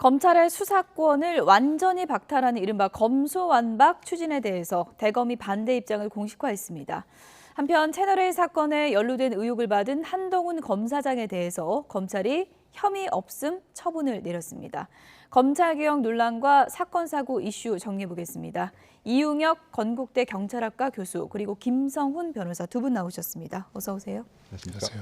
검찰의 수사권을 완전히 박탈하는 이른바 검수완박 추진에 대해서 대검이 반대 입장을 공식화했습니다. 한편 채널A 사건에 연루된 의혹을 받은 한동훈 검사장에 대해서 검찰이 혐의 없음 처분을 내렸습니다. 검찰개혁 논란과 사건 사고 이슈 정리해보겠습니다. 이웅혁 건국대 경찰학과 교수 그리고 김성훈 변호사 두 분 나오셨습니다. 어서 오세요. 안녕하세요.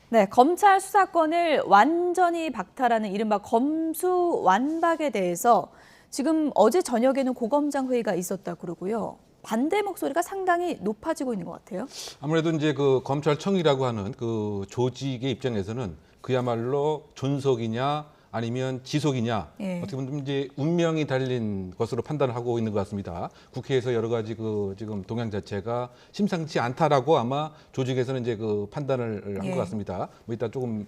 네, 검찰 수사권을 완전히 박탈하는 이른바 검수완박에 대해서 지금 어제 저녁에는 고검장 회의가 있었다 그러고요. 반대 목소리가 상당히 높아지고 있는 것 같아요. 아무래도 이제 그 검찰청이라고 하는 그 조직의 입장에서는 그야말로 존속이냐 아니면 지속이냐 어떻게 보면 이제 운명이 달린 것으로 판단을 하고 있는 것 같습니다. 국회에서 여러 가지 그 지금 동향 자체가 심상치 않다라고 아마 조직에서는 이제 그 판단을 한 것 같습니다. 뭐 이따 조금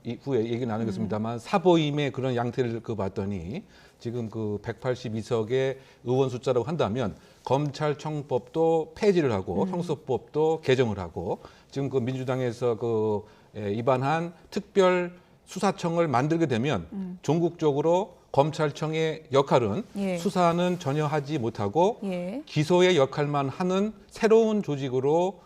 이후에 얘기 나누겠습니다만 사보임의 그런 양태를 그 봤더니 지금 그 182석의 의원 숫자라고 한다면 검찰청법도 폐지를 하고 형사법도 개정을 하고 지금 그 민주당에서 그 입안한 특별 수사청을 만들게 되면 종국적으로 검찰청의 역할은 수사는 전혀 하지 못하고 기소의 역할만 하는 새로운 조직으로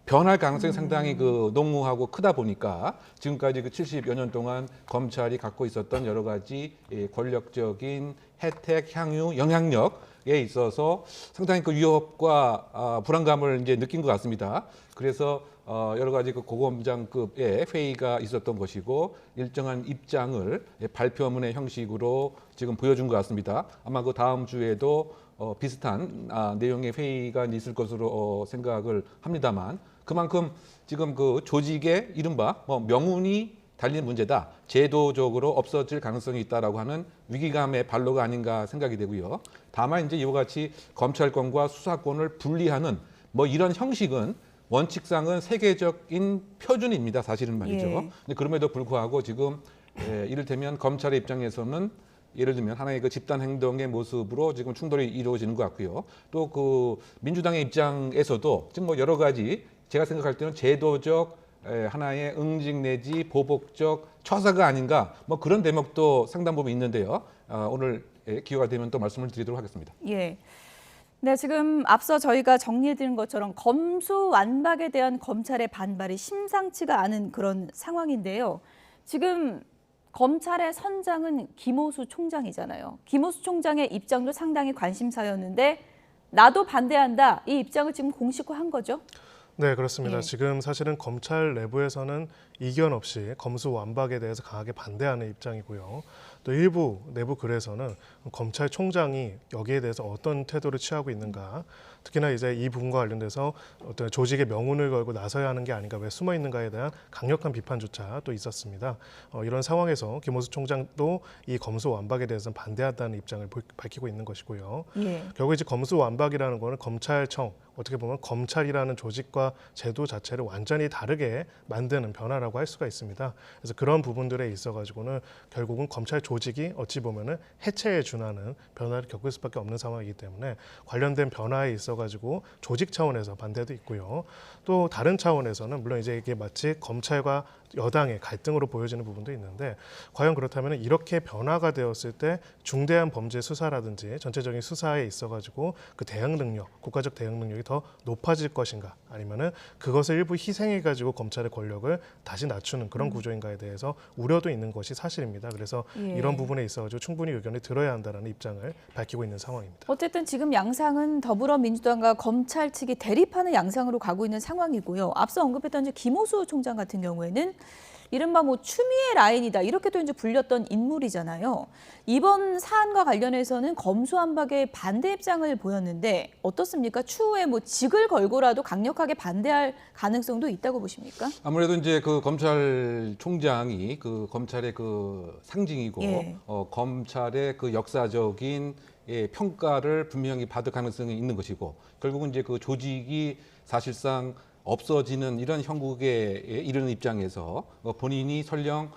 변할 가능성이 상당히 그 농후하고 크다 보니까 지금까지 그 70여 년 동안 검찰이 갖고 있었던 여러 가지 권력적인 혜택, 향유, 영향력에 있어서 상당히 그 위협과 불안감을 이제 느낀 것 같습니다. 그래서 여러 가지 그 고검장급의 회의가 있었던 것이고 일정한 입장을 발표문의 형식으로 지금 보여준 것 같습니다. 아마 그 다음 주에도 비슷한 내용의 회의가 있을 것으로 생각을 합니다만 그만큼 지금 그 조직의 이른바 명운이 달린 문제다. 제도적으로 없어질 가능성이 있다라고 하는 위기감의 발로가 아닌가 생각이 되고요. 다만 이제 이와 같이 검찰권과 수사권을 분리하는 뭐 이런 형식은 원칙상은 세계적인 표준입니다. 사실은 말이죠. 근데 그럼에도 불구하고 지금 이를테면 검찰의 입장에서는 예를 들면 하나의 그 집단 행동의 모습으로 지금 충돌이 이루어지는 것 같고요. 또 그 민주당의 입장에서도 지금 뭐 여러 가지 제가 생각할 때는 제도적 하나의 응징 내지 보복적 처사가 아닌가 뭐 그런 대목도 상당 부분 있는데요. 오늘 기회가 되면 또 말씀을 드리도록 하겠습니다. 예. 네, 지금 앞서 저희가 정리해드린 것처럼 검수완박에 대한 검찰의 반발이 심상치가 않은 그런 상황인데요. 지금 검찰의 선장은 김오수 총장이잖아요. 김오수 총장의 입장도 상당히 관심사였는데 나도 반대한다. 이 입장을 지금 공식화한 거죠? 네, 그렇습니다. 지금 사실은 검찰 내부에서는 이견 없이 검수완박에 대해서 강하게 반대하는 입장이고요. 또 일부 내부 글에서는 검찰총장이 여기에 대해서 어떤 태도를 취하고 있는가, 특히나 이제 이 부분과 관련돼서 어떤 조직의 명운을 걸고 나서야 하는 게 아닌가, 왜 숨어 있는가에 대한 강력한 비판조차 또 있었습니다. 이런 상황에서 김오수 총장도 이 검수완박에 대해서는 반대한다는 입장을 밝히고 있는 것이고요. 결국 이제 검수완박이라는 거는 검찰청, 어떻게 보면 검찰이라는 조직과 제도 자체를 완전히 다르게 만드는 변화라고 할 수가 있습니다. 그래서 그런 부분들에 있어가지고는 결국은 검찰 조직이 어찌 보면은 해체에 준하는 변화를 겪을 수밖에 없는 상황이기 때문에 관련된 변화에 있어가지고 조직 차원에서 반대도 있고요. 또 다른 차원에서는 물론 이제 이게 마치 검찰과 여당의 갈등으로 보여지는 부분도 있는데 과연 그렇다면 이렇게 변화가 되었을 때 중대한 범죄 수사라든지 전체적인 수사에 있어가지고 그 대응 능력, 국가적 대응 능력이 더 높아질 것인가 아니면은 그것을 일부 희생해가지고 검찰의 권력을 다시 낮추는 그런 구조인가에 대해서 우려도 있는 것이 사실입니다. 그래서 이런 부분에 있어가지고 충분히 의견을 들어야 한다는 입장을 밝히고 있는 상황입니다. 어쨌든 지금 양상은 더불어민주당과 검찰 측이 대립하는 양상으로 가고 있는 상황이고요. 앞서 언급했던 이제 김오수 총장 같은 경우에는 이른바 뭐 추미애 라인이다 이렇게도 이제 불렸던 인물이잖아요. 이번 사안과 관련해서는 검수완박에 반대 입장을 보였는데 어떻습니까? 추후에 뭐 직을 걸고라도 강력하게 반대할 가능성도 있다고 보십니까? 아무래도 이제 그 검찰총장이 그 검찰의 그 상징이고 검찰의 그 역사적인 평가를 분명히 받을 가능성이 있는 것이고 결국은 이제 그 조직이 사실상 없어지는 이런 형국에 이르는 입장에서 본인이 설령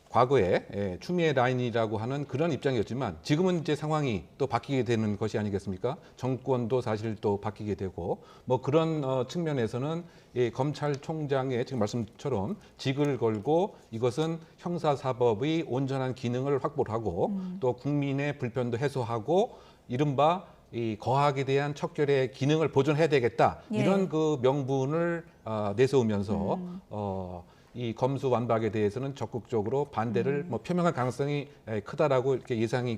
과거에 추미애 라인이라고 하는 그런 입장이었지만 지금은 이제 상황이 또 바뀌게 되는 것이 아니겠습니까? 정권도 사실 또 바뀌게 되고 뭐 그런 측면에서는 검찰총장의 지금 말씀처럼 직을 걸고 이것은 형사사법의 온전한 기능을 확보를 하고 또 국민의 불편도 해소하고 이른바 이 거학에 대한 척결의 기능을 보존해야 되겠다 이런 그 명분을 내세우면서 이 검수완박에 대해서는 적극적으로 반대를 뭐 표명할 가능성이 크다라고 이렇게 예상이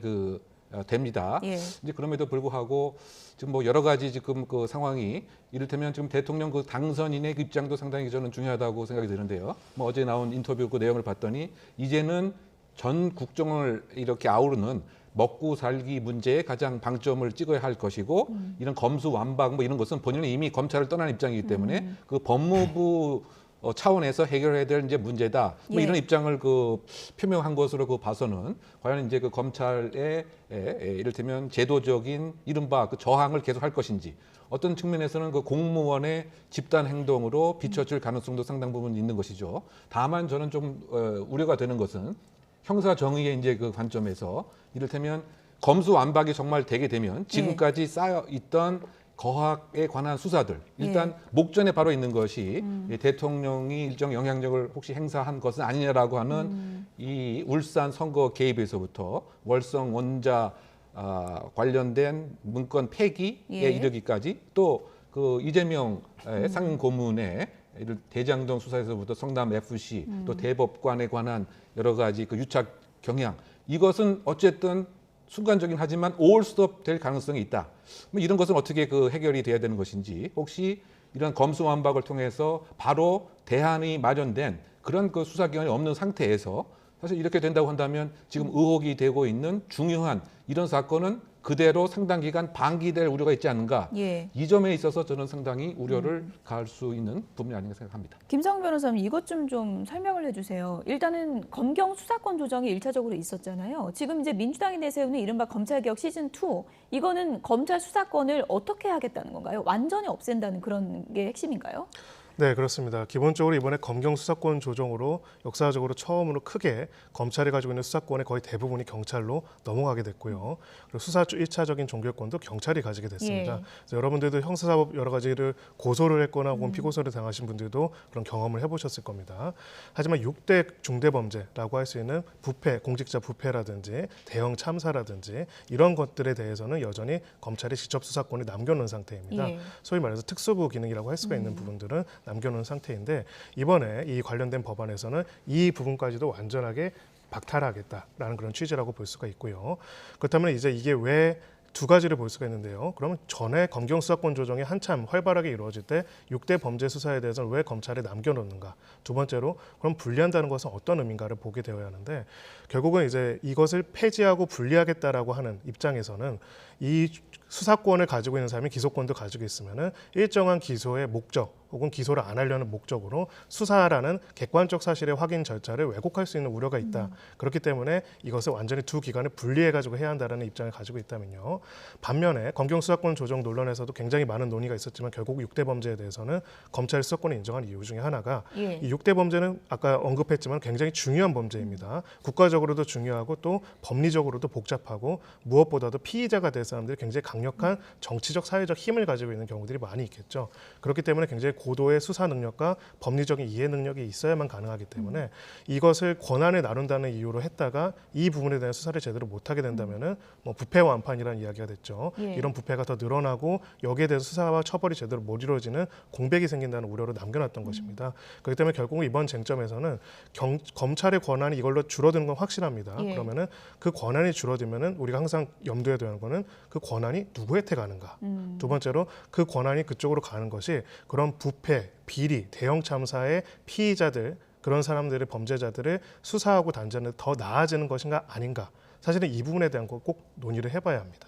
됩니다. 이제 그럼에도 불구하고 지금 뭐 여러 가지 지금 그 상황이 이를테면 지금 대통령 그 당선인의 그 입장도 상당히 저는 중요하다고 생각이 드는데요. 뭐 어제 나온 인터뷰 그 내용을 봤더니 이제는 전 국정을 이렇게 아우르는 먹고 살기 문제에 가장 방점을 찍어야 할 것이고 이런 검수완박 뭐 이런 것은 본인은 이미 검찰을 떠난 입장이기 때문에 그 법무부 차원에서 해결해야 될 이제 문제다. 뭐 이런 입장을 표명한 것으로 봐서는 과연 이제 그 검찰의 이를테면 제도적인 이른바 그 저항을 계속할 것인지 어떤 측면에서는 그 공무원의 집단 행동으로 비춰질 가능성도 상당 부분 있는 것이죠. 다만 저는 좀 우려가 되는 것은 형사 정의의 이제 그 관점에서 이를테면 검수완박이 정말 되게 되면 지금까지 쌓여 있던 거학에 관한 수사들 일단 목전에 바로 있는 것이 대통령이 일정 영향력을 혹시 행사한 것은 아니냐라고 하는 이 울산 선거 개입에서부터 월성 원자 관련된 문건 폐기에 이르기까지 또 그 이재명 상임 고문의 대장동 수사에서부터 성남 FC 또 대법관에 관한 여러 가지 그 유착 경향 이것은 어쨌든 순간적이긴 하지만 오월스톱 될 가능성이 있다. 뭐 이런 것은 어떻게 해결이 돼야 되는 것인지 혹시 이런 검수완박을 통해서 바로 대안이 마련된 그런 수사기관이 없는 상태에서 사실 이렇게 된다고 한다면 지금 의혹이 되고 있는 중요한 이런 사건은 그대로 상당 기간 방기될 우려가 있지 않는가. 이 점에 있어서 저는 상당히 우려를 가할 수 있는 부분이 아닌가 생각합니다. 김성훈 변호사님 이것 좀 설명을 해주세요. 일단은 검경 수사권 조정이 1차적으로 있었잖아요. 지금 이제 민주당이 내세우는 이른바 검찰개혁 시즌2 이거는 검찰 수사권을 어떻게 하겠다는 건가요? 완전히 없앤다는 그런 게 핵심인가요? 네, 그렇습니다. 기본적으로 이번에 검경 수사권 조정으로 역사적으로 처음으로 크게 검찰이 가지고 있는 수사권의 거의 대부분이 경찰로 넘어가게 됐고요. 그리고 수사 1차적인 종결권도 경찰이 가지게 됐습니다. 그래서 여러분들도 형사사법 여러 가지를 고소를 했거나 혹은 피고소를 당하신 분들도 그런 경험을 해보셨을 겁니다. 하지만 6대 중대범죄라고 할 수 있는 부패, 공직자 부패라든지 대형 참사라든지 이런 것들에 대해서는 여전히 검찰이 직접 수사권을 남겨놓은 상태입니다. 소위 말해서 특수부 기능이라고 할 수가 있는 부분들은 남겨놓은 상태인데 이번에 이 관련된 법안에서는 이 부분까지도 완전하게 박탈하겠다라는 그런 취지라고 볼 수가 있고요. 그렇다면 이제 이게 왜 두 가지를 볼 수가 있는데요. 그러면 전에 검경 수사권 조정이 한참 활발하게 이루어질 때 6대 범죄 수사에 대해서는 왜 검찰에 남겨놓는가? 두 번째로 그럼 분리한다는 것은 어떤 의미인가를 보게 되어야 하는데 결국은 이제 이것을 폐지하고 분리하겠다라고 하는 입장에서는 이 수사권을 가지고 있는 사람이 기소권도 가지고 있으면은 일정한 기소의 목적 혹은 기소를 안 하려는 목적으로 수사라는 객관적 사실의 확인 절차를 왜곡할 수 있는 우려가 있다. 그렇기 때문에 이것을 완전히 두 기관을 분리해가지고 해야 한다는 입장을 가지고 있다면요. 반면에 검경 수사권 조정 논란에서도 굉장히 많은 논의가 있었지만 결국 6대 범죄에 대해서는 검찰 수사권을 인정한 이유 중에 하나가 이 6대 범죄는 아까 언급했지만 굉장히 중요한 범죄입니다. 국가적으로도 중요하고 또 법리적으로도 복잡하고 무엇보다도 피의자가 될 사람들이 굉장히 강력한 정치적 사회적 힘을 가지고 있는 경우들이 많이 있겠죠. 그렇기 때문에 굉장히 고도의 수사 능력과 법리적인 이해 능력이 있어야만 가능하기 때문에 이것을 권한을 나눈다는 이유로 했다가 이 부분에 대한 수사를 제대로 못하게 된다면은 뭐 부패 완판이라는 이야기가 됐죠. 이런 부패가 더 늘어나고 여기에 대해서 수사와 처벌이 제대로 못 이루어지는 공백이 생긴다는 우려로 남겨놨던 것입니다. 그렇기 때문에 결국 이번 쟁점에서는 검찰의 권한이 이걸로 줄어드는 건 확실합니다. 그러면은 그 권한이 줄어들면은 우리가 항상 염두에 둬야 하는 거는 그 권한이 누구한테 가는가. 두 번째로 그 권한이 그쪽으로 가는 것이 그런 부패, 비리, 대형 참사의 피의자들 그런 사람들의 범죄자들을 수사하고 단죄는 더 나아지는 것인가 아닌가. 사실은 이 부분에 대한 거 꼭 논의를 해봐야 합니다.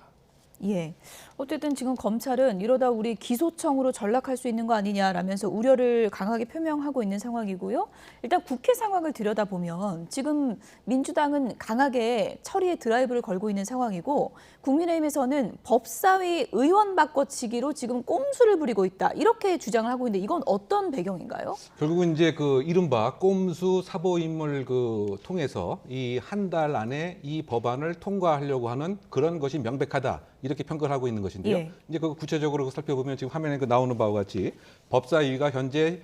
예. 어쨌든 지금 검찰은 이러다 우리 기소청으로 전락할 수 있는 거 아니냐라면서 우려를 강하게 표명하고 있는 상황이고요. 일단 국회 상황을 들여다보면 지금 민주당은 강하게 처리에 드라이브를 걸고 있는 상황이고 국민의힘에서는 법사위 의원 바꿔치기로 지금 꼼수를 부리고 있다. 이렇게 주장을 하고 있는데 이건 어떤 배경인가요? 결국은 이제 그 이른바 꼼수 사보임을 통해서 이 한 달 안에 이 법안을 통과하려고 하는 그런 것이 명백하다. 이렇게 평가를 하고 있는 것인데요. 예. 이제 그 구체적으로 살펴보면 지금 화면에 나오는 바와 같이 법사위가 현재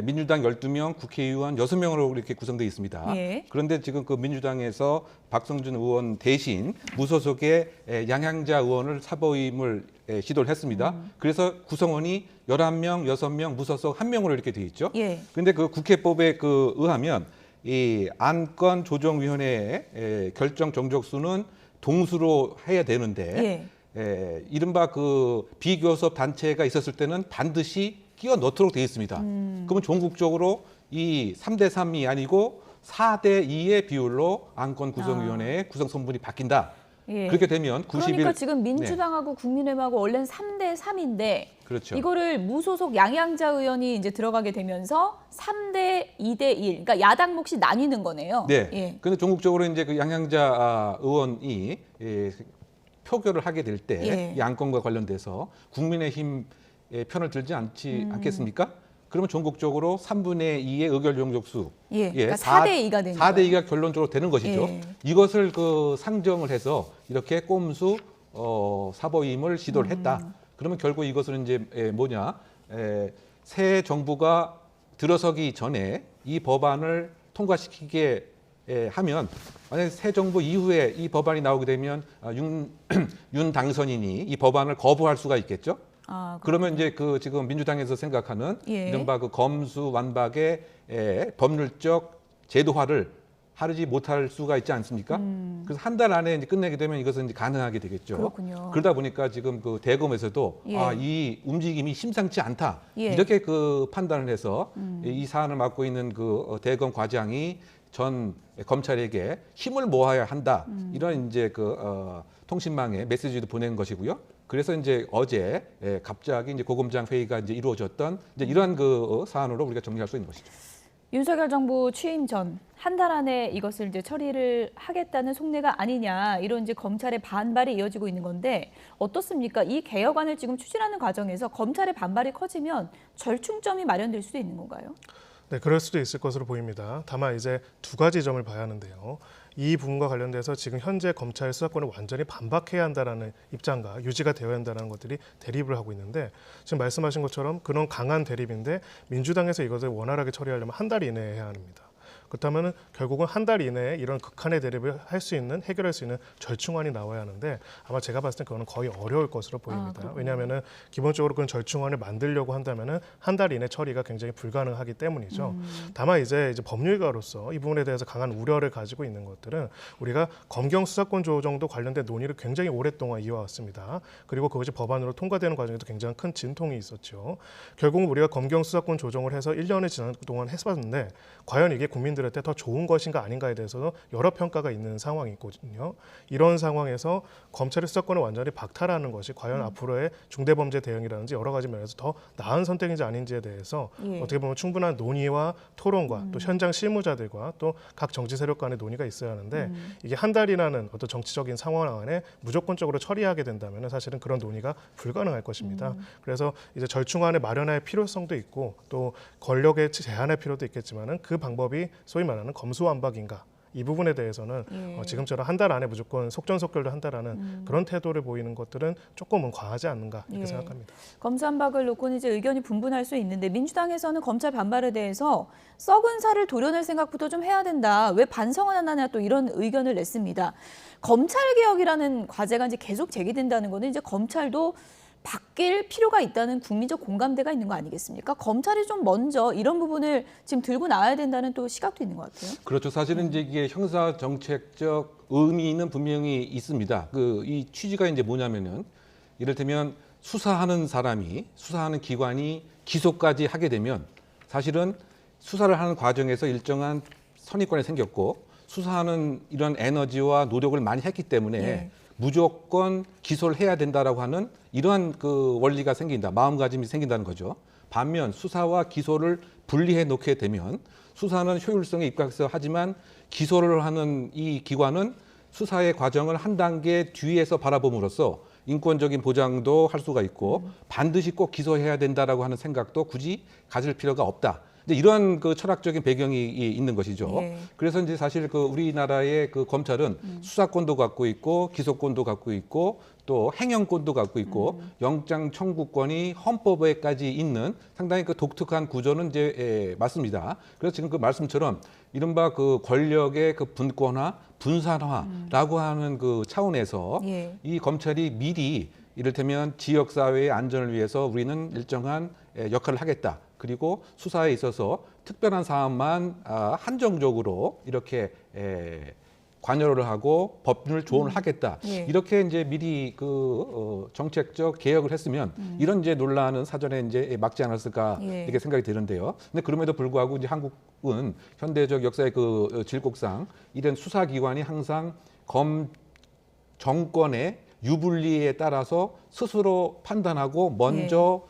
민주당 12명, 국회의원 6명으로 이렇게 구성되어 있습니다. 예. 그런데 지금 그 민주당에서 박성준 의원 대신 무소속의 양향자 의원을 사보임을 시도를 했습니다. 그래서 구성원이 11명, 6명, 무소속 1명으로 이렇게 되어 있죠. 예. 그런데 그 국회법에 의하면 이 안건 조정위원회의 결정 정족수는 동수로 해야 되는데 이른바 그 비교섭 단체가 있었을 때는 반드시 끼워 넣도록 되어 있습니다. 그러면 전국적으로 이 3대 3이 아니고 4대 2의 비율로 안건 구성위원회의 구성 성분이 바뀐다. 예. 그렇게 되면 90일 그러니까 지금 민주당하고 국민의힘하고 원래는 3대 3인데 그렇죠. 이거를 무소속 양양자 의원이 이제 들어가게 되면서 3대 2대 1. 그러니까 야당 몫이 나뉘는 거네요. 네. 예. 근데 전국적으로 이제 그 양양자 의원이 표결을 하게 될 때 이 안건과 관련돼서 국민의힘 편을 들지 않겠습니까? 그러면 전국적으로 3분의 2의 의결 용적수, 그러니까 4대 2가 되는 4대 거예요. 2가 결론적으로 되는 것이죠. 예. 이것을 상정을 해서 이렇게 꼼수 사보임을 시도를 했다. 그러면 결국 이것은 이제 새 정부가 들어서기 전에 이 법안을 통과시키게 하면 만약에 새 정부 이후에 이 법안이 나오게 되면 윤 당선인이 이 법안을 거부할 수가 있겠죠. 그러면 이제 지금 민주당에서 생각하는 이른바 검수완박의 법률적 제도화를 하지 못할 수가 있지 않습니까? 그래서 한 달 안에 이제 끝내게 되면 이것은 이제 가능하게 되겠죠. 그렇군요. 그러다 보니까 지금 대검에서도 이 움직임이 심상치 않다. 이렇게 판단을 해서 이 사안을 맡고 있는 대검 과장이 전 검찰에게 힘을 모아야 한다. 이런 이제 통신망에 메시지도 보낸 것이고요. 그래서 이제 어제 갑자기 이제 고검장 회의가 이제 이루어졌던 이제 이러한 사안으로 우리가 정리할 수 있는 것이죠. 윤석열 정부 취임 전 한 달 안에 이것을 이제 처리를 하겠다는 속내가 아니냐 이런 이제 검찰의 반발이 이어지고 있는 건데 어떻습니까? 이 개혁안을 지금 추진하는 과정에서 검찰의 반발이 커지면 절충점이 마련될 수도 있는 건가요? 네, 그럴 수도 있을 것으로 보입니다. 다만 이제 두 가지 점을 봐야 하는데요. 이 부분과 관련돼서 지금 현재 검찰 수사권을 완전히 반박해야 한다라는 입장과 유지가 되어야 한다는 것들이 대립을 하고 있는데 지금 말씀하신 것처럼 그런 강한 대립인데 민주당에서 이것을 원활하게 처리하려면 한 달 이내에 해야 합니다. 그렇다면 결국은 한 달 이내에 이런 극한의 대립을 해결할 수 있는 절충안이 나와야 하는데 아마 제가 봤을 때 그거는 거의 어려울 것으로 보입니다. 왜냐하면은 기본적으로 그런 절충안을 만들려고 한다면은 한 달 이내 처리가 굉장히 불가능하기 때문이죠. 다만 이제 법률가로서 이 부분에 대해서 강한 우려를 가지고 있는 것들은 우리가 검경 수사권 조정도 관련된 논의를 굉장히 오랫동안 이어왔습니다. 그리고 그것이 법안으로 통과되는 과정에도 굉장히 큰 진통이 있었죠. 결국은 우리가 검경 수사권 조정을 해서 1년이 지난 동안 해봤는데 과연 이게 국민들한테 더 좋은 것인가 아닌가에 대해서는 여러 평가가 있는 상황이거든요. 이런 상황에서 검찰의 수사권을 완전히 박탈하는 것이 과연 앞으로의 중대범죄 대응이라든지 여러 가지 면에서 더 나은 선택인지 아닌지에 대해서 어떻게 보면 충분한 논의와 토론과 또 현장 실무자들과 또 각 정치 세력 간의 논의가 있어야 하는데 이게 한 달이라는 어떤 정치적인 상황 안에 무조건적으로 처리하게 된다면 사실은 그런 논의가 불가능할 것입니다. 그래서 이제 절충안을 마련할 필요성도 있고 또 권력에 제한할 필요도 있겠지만은 그 방법이 소위 말하는 검수완박인가 이 부분에 대해서는 지금처럼 한 달 안에 무조건 속전속결로 한다라는 그런 태도를 보이는 것들은 조금은 과하지 않는가 이렇게 생각합니다. 검수완박을 놓고는 이제 의견이 분분할 수 있는데 민주당에서는 검찰 반발에 대해서 썩은 살을 도려낼 생각부터 좀 해야 된다. 왜 반성을 안 하냐 또 이런 의견을 냈습니다. 검찰 개혁이라는 과제가 이제 계속 제기된다는 거는 이제 검찰도 바뀔 필요가 있다는 국민적 공감대가 있는 거 아니겠습니까? 검찰이 좀 먼저 이런 부분을 지금 들고 나와야 된다는 또 시각도 있는 것 같아요. 그렇죠. 사실은 이제 이게 형사 정책적 의미는 분명히 있습니다. 이 취지가 이제 뭐냐면은 이를테면 수사하는 기관이 기소까지 하게 되면 사실은 수사를 하는 과정에서 일정한 선입관이 생겼고 수사하는 이런 에너지와 노력을 많이 했기 때문에 무조건 기소를 해야 된다라고 하는 이러한 그 원리가 생긴다, 마음가짐이 생긴다는 거죠. 반면 수사와 기소를 분리해 놓게 되면 수사는 효율성에 입각해서 하지만 기소를 하는 이 기관은 수사의 과정을 한 단계 뒤에서 바라봄으로써 인권적인 보장도 할 수가 있고 반드시 꼭 기소해야 된다라고 하는 생각도 굳이 가질 필요가 없다. 이제 이러한 그 철학적인 배경이 있는 것이죠. 예. 그래서 이제 사실 그 우리나라의 그 검찰은 수사권도 갖고 있고 기소권도 갖고 있고 또 행정권도 갖고 있고 영장 청구권이 헌법에까지 있는 상당히 그 독특한 구조는 이제 맞습니다. 그래서 지금 그 말씀처럼 이른바 그 권력의 그 분권화, 분산화라고 하는 그 차원에서 예. 이 검찰이 미리 이를테면 지역 사회의 안전을 위해서 우리는 일정한 역할을 하겠다. 그리고 수사에 있어서 특별한 사안만 한정적으로 이렇게 관여를 하고 법률 조언을 하겠다. 예. 이렇게 이제 미리 그 정책적 개혁을 했으면 이런 이제 논란은 사전에 이제 막지 않았을까 예. 이렇게 생각이 드는데요. 근데 그럼에도 불구하고 이제 한국은 현대적 역사의 그 질곡상 이런 수사기관이 항상 정권의 유불리에 따라서 스스로 판단하고 먼저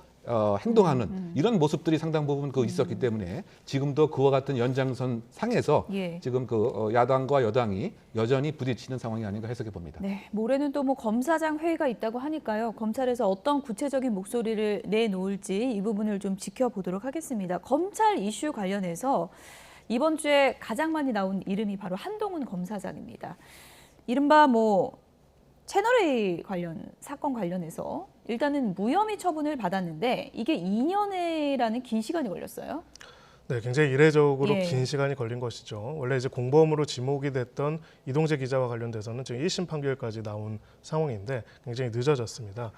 행동하는 이런 모습들이 상당 부분 그 있었기 때문에 지금도 그와 같은 연장선 상에서 예. 지금 그 야당과 여당이 여전히 부딪히는 상황이 아닌가 해석해 봅니다. 네, 모레는 또 뭐 검사장 회의가 있다고 하니까요. 검찰에서 어떤 구체적인 목소리를 내놓을지 이 부분을 좀 지켜보도록 하겠습니다. 검찰 이슈 관련해서 이번 주에 가장 많이 나온 이름이 바로 한동훈 검사장입니다. 이른바 뭐 채널A 관련 사건 관련해서 일단은 무혐의 처분을 받았는데 이게 2년이라는 긴 시간이 걸렸어요. 네, 굉장히 이례적으로 예. 긴 시간이 걸린 것이죠. 원래 이제 공범으로 지목이 됐던 이동재 기자와 관련돼서는 지금 1심 판결까지 나온 상황인데 굉장히 늦어졌습니다.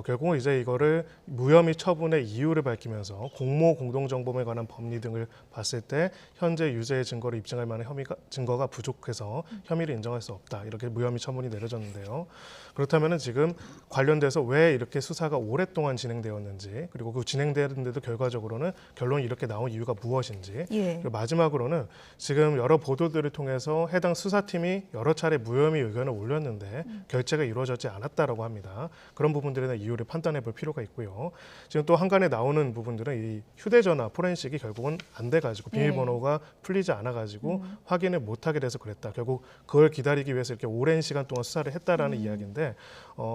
결국은 이제 이거를 무혐의 처분의 이유를 밝히면서 공모 공동정범에 관한 법리 등을 봤을 때 현재 유죄의 증거를 입증할 만한 증거가 부족해서 혐의를 인정할 수 없다. 이렇게 무혐의 처분이 내려졌는데요. 그렇다면 지금 관련돼서 왜 이렇게 수사가 오랫동안 진행되었는지 그리고 그 진행되는데도 결과적으로는 결론이 이렇게 나온 이유가 무엇인지 예. 그리고 마지막으로는 지금 여러 보도들을 통해서 해당 수사팀이 여러 차례 무혐의 의견을 올렸는데 결재가 이루어지지 않았다라고 합니다. 그런 부분들에 대한 이유를 판단해 볼 필요가 있고요. 지금 또 한간에 나오는 부분들은 이 휴대전화 포렌식이 결국은 안 돼가지고 비밀번호가 풀리지 않아가지고 확인을 못하게 돼서 그랬다. 결국 그걸 기다리기 위해서 이렇게 오랜 시간 동안 수사를 했다라는 이야기인데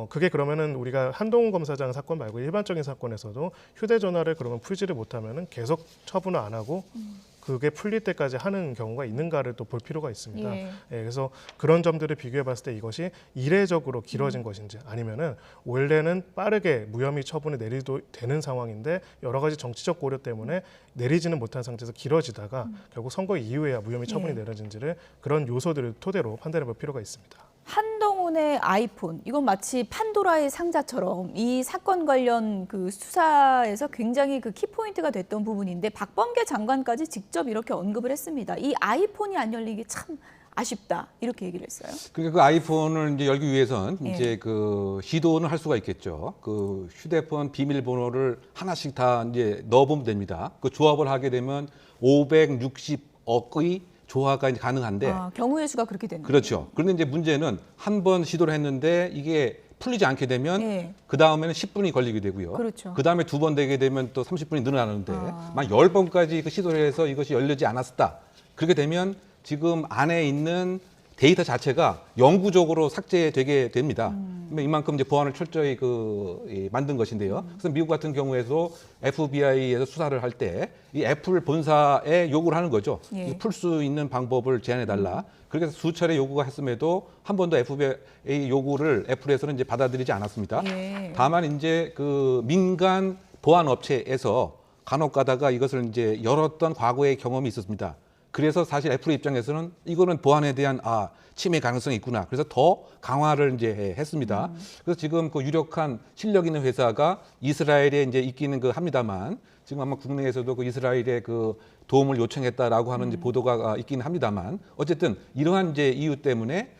그게 그러면은 우리가 한동훈 검사장 사건 말고 일반적인 사건에서도 휴대전화를 그러면 풀지를 못하면은 계속 처분을 안 하고 그게 풀릴 때까지 하는 경우가 있는가를 또 볼 필요가 있습니다. 예. 그래서 그런 점들을 비교해 봤을 때 이것이 이례적으로 길어진 것인지 아니면은 원래는 빠르게 무혐의 처분을 내리도 되는 상황인데 여러 가지 정치적 고려 때문에 내리지는 못한 상태에서 길어지다가 결국 선거 이후에야 무혐의 처분이 예. 내려진지를 그런 요소들을 토대로 판단해 볼 필요가 있습니다. 한동훈의 아이폰, 이건 마치 판도라의 상자처럼 이 사건 관련 그 수사에서 굉장히 그 키포인트가 됐던 부분인데 박범계 장관까지 직접 이렇게 언급을 했습니다. 이 아이폰이 안 열리기 참 아쉽다 이렇게 얘기를 했어요. 그러니까 그 아이폰을 이제 열기 위해선 예. 이제 그 시도는 할 수가 있겠죠. 그 휴대폰 비밀번호를 하나씩 다 이제 넣어보면 됩니다. 그 조합을 하게 되면 560억의 조화가 이제 가능한데 경우의 수가 그렇게 되는 그렇죠. 그런데 이제 문제는 한 번 시도를 했는데 이게 풀리지 않게 되면 예. 그 다음에는 10분이 걸리게 되고요. 그렇죠. 그 다음에 두 번 되게 되면 또 30분이 늘어나는데 만 10번까지 그 시도를 해서 이것이 열리지 않았다. 그렇게 되면 지금 안에 있는 데이터 자체가 영구적으로 삭제되게 됩니다. 그러면 이만큼 이제 보안을 철저히 만든 것인데요. 그래서 미국 같은 경우에도 FBI에서 수사를 할 때 이 애플 본사에 요구를 하는 거죠. 예. 풀 수 있는 방법을 제안해 달라. 그렇게 해서 수차례 요구가 했음에도 한 번도 FBI 요구를 애플에서는 이제 받아들이지 않았습니다. 예. 다만 이제 그 민간 보안 업체에서 간혹 가다가 이것을 이제 열었던 과거의 경험이 있었습니다. 그래서 사실 애플 입장에서는 이거는 보안에 대한 침해 가능성이 있구나. 그래서 더 강화를 이제 했습니다. 그래서 지금 그 유력한 실력 있는 회사가 이스라엘에 이제 있기는 합니다만 지금 아마 국내에서도 그 이스라엘에 그 도움을 요청했다라고 하는 이제 보도가 있기는 합니다만 어쨌든 이러한 이제 이유 때문에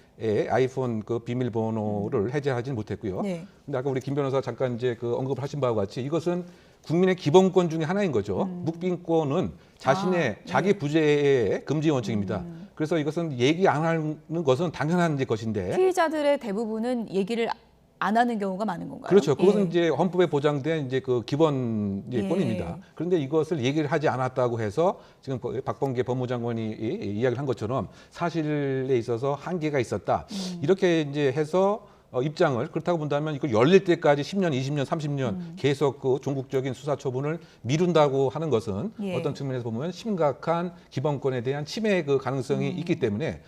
아이폰 그 비밀번호를 해제하지는 못했고요. 네. 근데 아까 우리 김 변호사 잠깐 이제 그 언급을 하신 바와 같이 이것은 국민의 기본권 중에 하나인 거죠. 묵비권은 자신의 자기 부재의 금지 원칙입니다. 그래서 이것은 얘기 안 하는 것은 당연한 이제 것인데 피의자들의 대부분은 얘기를 안 하는 경우가 많은 건가요? 그렇죠. 그것은 예. 이제 헌법에 보장된 이제 그 기본 이제 예. 권리입니다. 그런데 이것을 얘기를 하지 않았다고 해서 지금 박범계 법무장관이 이야기를 한 것처럼 사실에 있어서 한계가 있었다. 이렇게 이제 해서 입장을 그렇다고 본다면 이거 열릴 때까지 10년, 20년, 30년 계속 그 종국적인 수사 처분을 미룬다고 하는 것은 예. 어떤 측면에서 보면 심각한 기본권에 대한 침해 그 가능성이 있기 때문에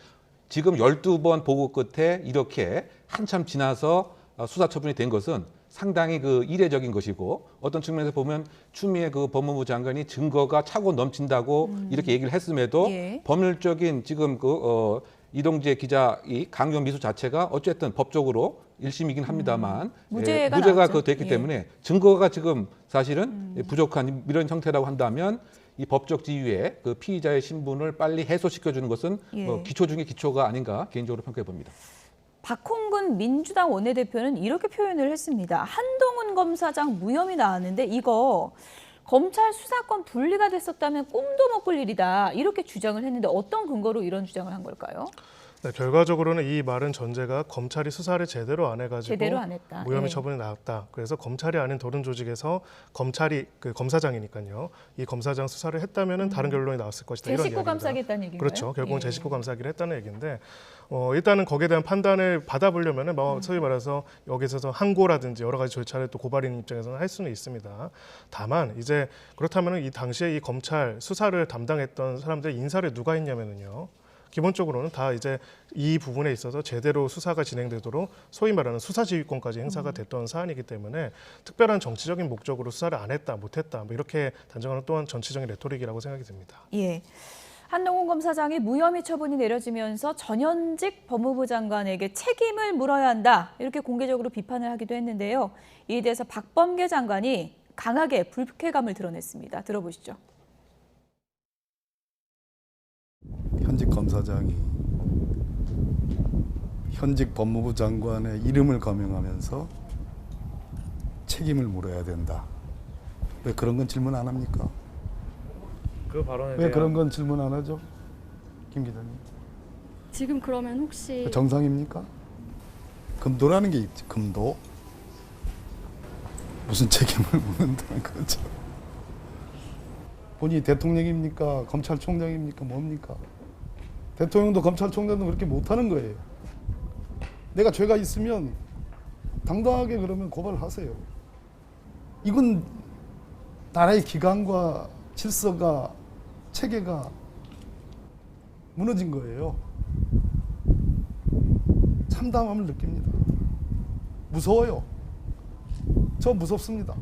지금 12번 보고 끝에 이렇게 한참 지나서 수사 처분이 된 것은 상당히 그 이례적인 것이고 어떤 측면에서 보면 추미애 그 법무부 장관이 증거가 차고 넘친다고 이렇게 얘기를 했음에도 예. 법률적인 지금 그 이동재 기자 이 강요 미수 자체가 어쨌든 법적으로 1심이긴 합니다만 무죄가 무죄가 나왔죠. 그 됐기 예. 때문에 증거가 지금 사실은 부족한 이런 형태라고 한다면 이 법적 지위에 그 피의자의 신분을 빨리 해소시켜 주는 것은 예. 뭐 기초 중에 기초가 아닌가 개인적으로 평가해 봅니다. 박홍근 민주당 원내대표는 이렇게 표현을 했습니다. 한동훈 검사장 무혐의 나왔는데 이거 검찰 수사권 분리가 됐었다면 꿈도 못 꿀 일이다. 이렇게 주장을 했는데 어떤 근거로 이런 주장을 한 걸까요? 네, 결과적으로는 이 말은 전제가 검찰이 수사를 제대로 안 해가지고 제대로 안 했다. 무혐의 예. 처분이 나왔다. 그래서 검찰이 아닌 다른 조직에서 검찰이 그 검사장이니까요. 이 검사장 수사를 했다면은 다른 결론이 나왔을 것이다. 제 이런 식구 이야기입니다. 감싸겠다는 얘기인가요? 그렇죠. 결국은 예. 제 식구 감싸기를 했다는 얘기인데 일단은 거기에 대한 판단을 받아보려면은 뭐 소위 말해서 여기서 항고라든지 여러 가지 절차를 또 고발인 입장에서는 할 수는 있습니다. 다만 이제 그렇다면은 이 당시에 이 검찰 수사를 담당했던 사람들 인사를 누가 했냐면은요. 기본적으로는 다 이제 이 부분에 있어서 제대로 수사가 진행되도록 소위 말하는 수사지휘권까지 행사가 됐던 사안이기 때문에 특별한 정치적인 목적으로 수사를 안 했다, 못했다 뭐 이렇게 단정하는 또한 정치적인 레토릭이라고 생각이 듭니다. 예. 한동훈 검사장이 무혐의 처분이 내려지면서 전현직 법무부 장관에게 책임을 물어야 한다. 이렇게 공개적으로 비판을 하기도 했는데요. 이에 대해서 박범계 장관이 강하게 불쾌감을 드러냈습니다. 들어보시죠. 현직 검사장이 현직 법무부 장관의 이름을 거명하면서 책임을 물어야 된다. 왜 그런 건 질문 안 합니까? 그 발언에 왜 대한 그런 건 질문 안 하죠? 김 기자님. 지금 그러면 혹시 정상입니까? 금도라는 게 있지. 금도. 무슨 책임을 묻는다는 거죠. 본인이 대통령입니까? 검찰총장입니까? 뭡니까? 대통령도 검찰총장도 그렇게 못하는 거예요. 내가 죄가 있으면 당당하게 그러면 고발하세요. 이건 나라의 기강과 질서가 체계가 무너진 거예요. 참담함을 느낍니다. 무서워요. 저 무섭습니다.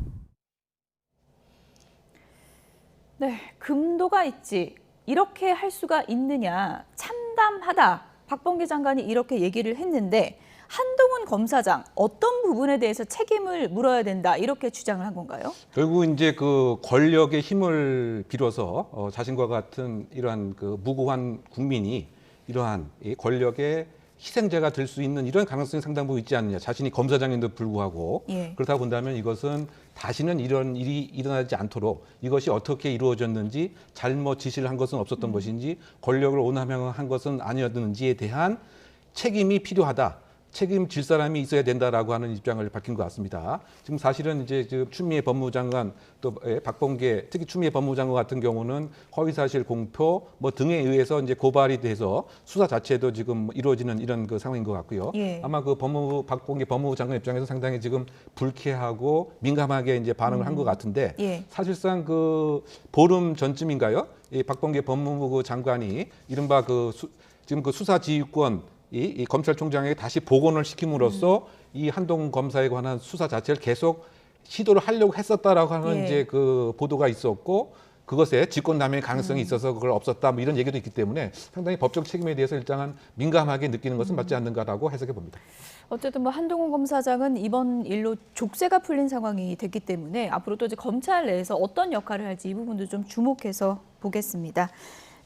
네, 금도가 있지. 이렇게 할 수가 있느냐. 참담하다. 박범계 장관이 이렇게 얘기를 했는데 한동훈 검사장 어떤 부분에 대해서 책임을 물어야 된다. 이렇게 주장을 한 건가요? 결국 이제 그 권력의 힘을 빌어서 자신과 같은 이러한 그 무고한 국민이 이러한 이 권력의 희생자가 될 수 있는 이런 가능성이 상당 부분 있지 않느냐. 자신이 검사장인데도 불구하고 예. 그렇다고 본다면 이것은 다시는 이런 일이 일어나지 않도록 이것이 어떻게 이루어졌는지 잘못 지시를 한 것은 없었던 것인지 권력을 오남용한 것은 아니었는지에 대한 책임이 필요하다. 책임질 사람이 있어야 된다라고 하는 입장을 밝힌 것 같습니다. 지금 사실은 이제 지금 추미애 법무부 장관 또 박범계 특히 추미애 법무부 장관 같은 경우는 허위사실 공표 뭐 등에 의해서 이제 고발이 돼서 수사 자체도 지금 이루어지는 이런 그 상황인 것 같고요. 예. 아마 그 박범계 법무부 장관 입장에서 상당히 지금 불쾌하고 민감하게 이제 반응을 한 것 같은데 예. 사실상 그 보름 전쯤인가요? 이 박범계 법무부 장관이 이른바 그 지금 그 수사지휘권 이 검찰총장에게 다시 복원을 시킴으로써 이 한동훈 검사에 관한 수사 자체를 계속 시도를 하려고 했었다라고 하는 예. 이제 그 보도가 있었고 그것에 직권남용의 가능성이 있어서 그걸 없었다 뭐 이런 얘기도 있기 때문에 상당히 법적 책임에 대해서 일정한 민감하게 느끼는 것은 맞지 않는가라고 해석해 봅니다. 어쨌든 뭐 한동훈 검사장은 이번 일로 족쇄가 풀린 상황이 됐기 때문에 앞으로 또 이제 검찰 내에서 어떤 역할을 할지 이 부분도 좀 주목해서 보겠습니다.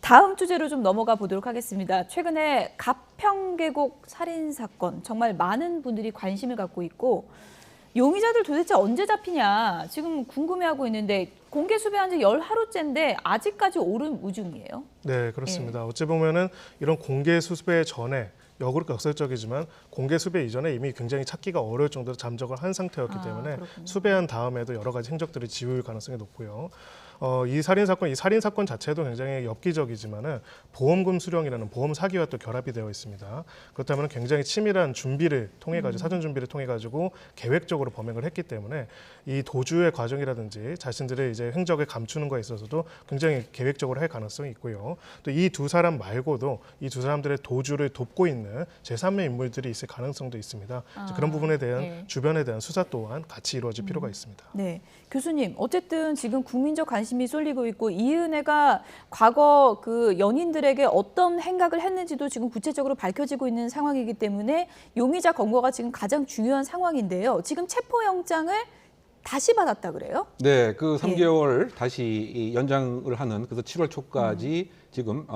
다음 주제로 좀 넘어가 보도록 하겠습니다. 최근에 가평계곡 살인 사건 정말 많은 분들이 관심을 갖고 있고 용의자들 도대체 언제 잡히냐 지금 궁금해하고 있는데 공개 수배한 지 10하루째인데 아직까지 오름무중이에요. 네, 그렇습니다. 어찌 보면은 이런 공개 수배 전에 역설적이지만 공개 수배 이전에 이미 굉장히 찾기가 어려울 정도로 잠적을 한 상태였기 때문에 그렇군요. 수배한 다음에도 여러 가지 행적들이 지울 가능성이 높고요. 이 살인 사건 자체도 굉장히 엽기적이지만은 보험금 수령이라는 보험 사기와 또 결합이 되어 있습니다. 그렇다면 굉장히 치밀한 준비를 통해 가지고 사전 준비를 통해 가지고 계획적으로 범행을 했기 때문에 이 도주의 과정이라든지 자신들의 이제 행적을 감추는 거에 있어서도 굉장히 계획적으로 할 가능성이 있고요. 또 이 두 사람 말고도 이 두 사람들의 도주를 돕고 있는 제3의 인물들이 있을 가능성도 있습니다. 그런 부분에 대한 네. 주변에 대한 수사 또한 같이 이루어질 필요가 있습니다. 네, 교수님 어쨌든 지금 국민적 관심이 쏠리고 있고 이은혜가 과거 그 연인들에게 어떤 행각을 했는지도 지금 구체적으로 밝혀지고 있는 상황이기 때문에 용의자 검거가 지금 가장 중요한 상황인데요. 지금 체포영장을 다시 받았다 그래요? 네, 그 3개월 다시 이 연장을 하는 그래서 7월 초까지 지금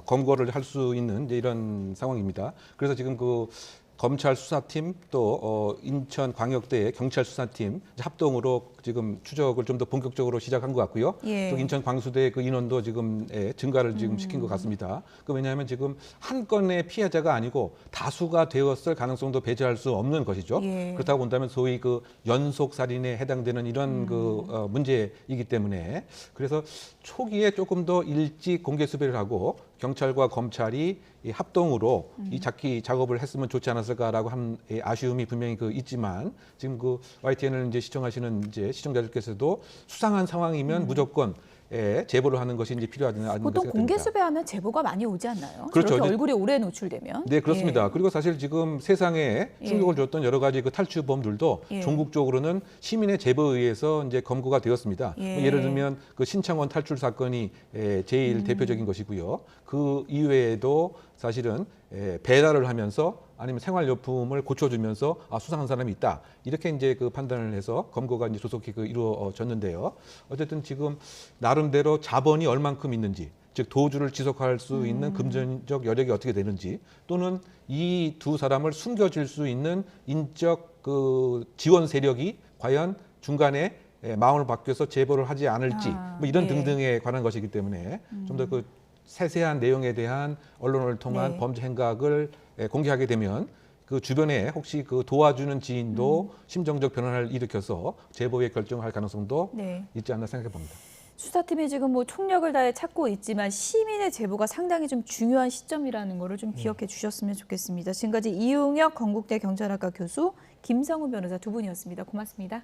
검거를 할 수 있는 이제 이런 상황입니다. 그래서 지금 그 검찰 수사팀 또 인천광역대 경찰 수사팀 합동으로 지금 추적을 좀 더 본격적으로 시작한 것 같고요. 예. 또 인천 광수대 그 인원도 지금 증가를 지금 시킨 것 같습니다. 그 왜냐하면 지금 한 건의 피해자가 아니고 다수가 되었을 가능성도 배제할 수 없는 것이죠. 예. 그렇다고 본다면 소위 그 연속 살인에 해당되는 이런 그 문제이기 때문에 그래서 초기에 조금 더 일찍 공개 수배를 하고 경찰과 검찰이 이 합동으로 이 잡기 작업을 했으면 좋지 않았을까라고 한 아쉬움이 분명히 그 있지만 지금 그 YTN을 이제 시청하시는 이제 시청자들께서도 수상한 상황이면 무조건 제보를 하는 것이 이제 필요하지 않나 보통 생각됩니다. 공개 수배하면 제보가 많이 오지 않나요? 그렇죠. 저렇게 이제- 얼굴이 오래 노출되면. 네, 그렇습니다. 예. 그리고 사실 지금 세상에 충격을 줬던 여러 가지 그 탈주범들도 예. 전국적으로는 시민의 제보에 의해서 이제 검거가 되었습니다. 예. 뭐 예를 들면 그 신창원 탈출 사건이 제일 대표적인 것이고요. 그 이외에도 사실은 배달을 하면서 아니면 생활용품을 고쳐주면서 수상한 사람이 있다. 이렇게 이제 그 판단을 해서 검거가 이제 조속히 그 이루어졌는데요. 어쨌든 지금 나름대로 자본이 얼만큼 있는지, 즉 도주를 지속할 수 있는 금전적 여력이 어떻게 되는지, 또는 이 두 사람을 숨겨줄 수 있는 인적 그 지원 세력이 과연 중간에 마음을 바뀌어서 제보를 하지 않을지, 뭐 이런 예. 등등에 관한 것이기 때문에 좀 더 그 세세한 내용에 대한 언론을 통한 네. 범죄 행각을 공개하게 되면 그 주변에 혹시 그 도와주는 지인도 심정적 변화를 일으켜서 제보에 결정할 가능성도 네. 있지 않나 생각해 봅니다. 수사팀이 지금 뭐 총력을 다해 찾고 있지만 시민의 제보가 상당히 좀 중요한 시점이라는 거를 좀 기억해 주셨으면 좋겠습니다. 지금까지 이웅혁 건국대 경찰학과 교수, 김성우 변호사 두 분이었습니다. 고맙습니다.